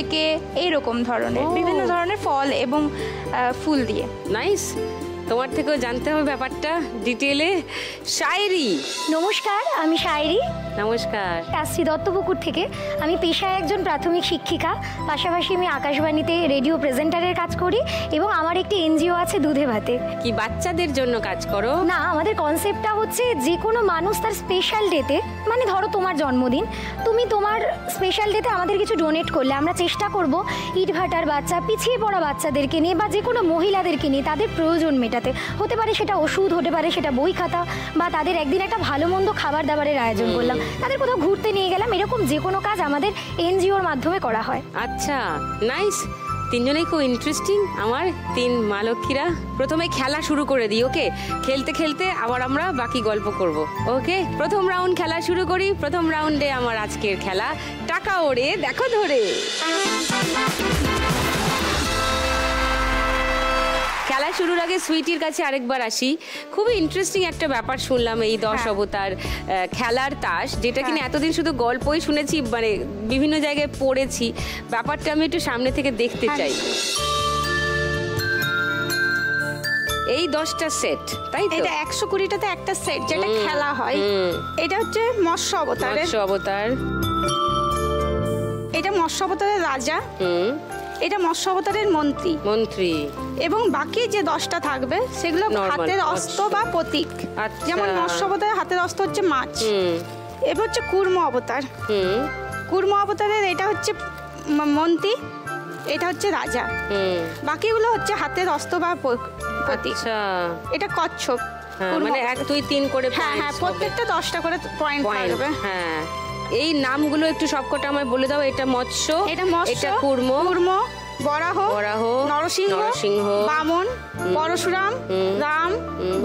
থেকে এইরকম ধরনের বিভিন্ন ধরনের ফল এবং ফুল দিয়ে। নাইস, তোমার থেকেও জানতে হবে ব্যাপারটা ডিটেলে। শায়রি, নমস্কার, আমি শায়রি। নমস্কার। আসছি দত্তপুকুর থেকে। আমি পেশায় একজন প্রাথমিক শিক্ষিকা, পাশাপাশি আমি আকাশবাণীতে রেডিও প্রেজেন্টারের কাজ করি এবং আমার একটি এনজিও আছে দুধে ভাতে। কি বাচ্চাদের জন্য কাজ করো? না, আমাদের কনসেপ্টটা হচ্ছে যে কোনো মানুষ তার স্পেশাল ডেতে, মানে ধরো তোমার জন্মদিন, তুমি তোমার স্পেশাল ডেতে আমাদের কিছু ডোনেট করলে আমরা চেষ্টা করব ইটভাটার বাচ্চা, পিছিয়ে পড়া বাচ্চাদেরকে নিয়ে বা যে কোনো মহিলাদেরকে নিয়ে তাদের প্রয়োজন মেটাতে। হতে পারে সেটা ওষুধ, হতে পারে সেটা বই খাতা, বা তাদের একদিন একটা ভালো মন্দ খাবার দাবারের আয়োজন করলাম, তাদের কোথাও ঘুরতে নিয়ে গেলাম, এরকম যে কোনো কাজ আমাদের এনজিওর মাধ্যমে করা হয়। আচ্ছা, নাইস। তিনজনেই খুব ইন্টারেস্টিং। আমার তিন মা লক্ষ্মীরা। প্রথমে খেলা শুরু করে দিই, ওকে? খেলতে খেলতে আবার আমরা বাকি গল্প করব, ওকে? প্রথম রাউন্ড খেলা শুরু করি। প্রথম রাউন্ডে আমার আজকের খেলা টাকা ওড়ে দেখো ধরে। খেলা শুরুর আগে সুইটির কাছে আরেকবার আসি। খুবই ইন্টারেস্টিং একটা ব্যাপার শুনলাম এই 10 অবতার খেলার তাস, যেটা কিনা এতদিন শুধু গল্পই শুনেছি, মানে বিভিন্ন জায়গায় পড়েছি। ব্যাপারটা আমি একটু সামনে থেকে দেখতে চাই। এই 10টা সেট, তাই তো? এটা 120টাতে একটা সেট যেটা খেলা হয়। এটা হচ্ছে মৎস্য অবতারের। মৎস্য অবতার। এটা মৎস্য অবতারের রাজা। এটা মৎস্য অবতারের মন্ত্রী। এবং বাকি যে 10টা থাকবে সেগুলো হাতের অস্ত্র বা প্রতীক। যেমন মৎস্য অবতারের হাতের অস্ত্র হচ্ছে মাছ। এবার হচ্ছে কুর্ম অবতার। কুর্ম অবতারের এটা হচ্ছে মন্ত্রী, এটা হচ্ছে রাজা। বাকিগুলো হচ্ছে হাতের অস্ত্র বা প্রতীক। এটা কচ্ছপ। মানে 1 2 3 করে। হ্যাঁ, প্রত্যেকটা 10টা করে পয়েন্ট থাকবে। হ্যাঁ, এই নামগুলো একটু সবকটা আমায় বলে দাও। এটা মৎস্য, এটা কুর্ম, বরাহ, নরসিংহ, বামন, পরশুরাম, রাম,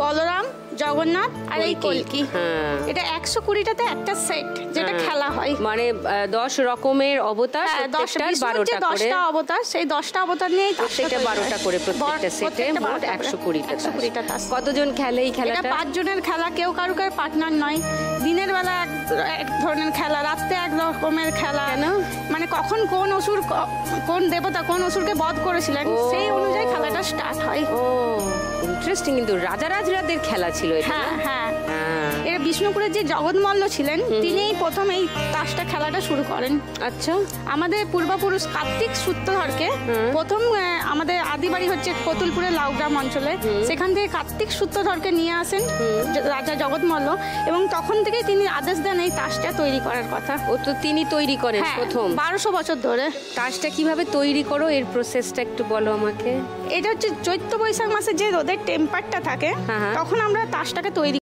বলরাম, জগন্নাথ আর এই কলকি। এটা 120টাতে একটা সেট যেটা খেলা হয়। মানে 10 রকমের অবতার, প্রত্যেকটা 12টা করে। 10টা অবতার, সেই 10টা অবতার নিয়েই প্রত্যেকটা 12টা করে প্রত্যেকটা সেটে, মোট 120টা। কতজন খেলে এই খেলাটা? এটা 5 জনের খেলা। কেউ কারো পার্টনার নয়। দিনের বেলা এক ধরনের খেলা, রাতে এক রকমের খেলা। কেন? মানে কখন কোন অসুর, কোন দেবতা কোন অসুরকে বধ করেছিলেন সেই অনুযায়ী খেলাটা স্টার্ট হয়। ও ইন্টারেস্টিং। কিন্তু রাজারাজরাদের খেলা ছিল এটা। হ্যাঁ, এরা বিষ্ণুপুরের যে জগৎমল্ল ছিলেন তিনি প্রথম এই তাসটা খেলাটা শুরু করেন। আচ্ছা। আমাদের পূর্বপুরুষ কার্তিক সূত্রধরকে প্রথম, আমাদের আদিবাড়ি হচ্ছে কতুলপুরের লাউগ্রাম অঞ্চলে, সেখান থেকে কার্তিক সূত্রধরকে নিয়ে আসেন রাজা জগৎমল্ল, এবং তখন থেকে তিনি আদেশ দেন এই তাসটা তৈরি করার কথা। ও তো তিনি তৈরি করেন প্রথম 1200 বছর ধরে। তাসটা কিভাবে তৈরি করো, এর প্রসেসটা একটু বলো আমাকে। এটা হচ্ছে চৈত্র বৈশাখ মাসে যে রোদের টেম্পারটা থাকে, তখন আমরা তাসটাকে তৈরি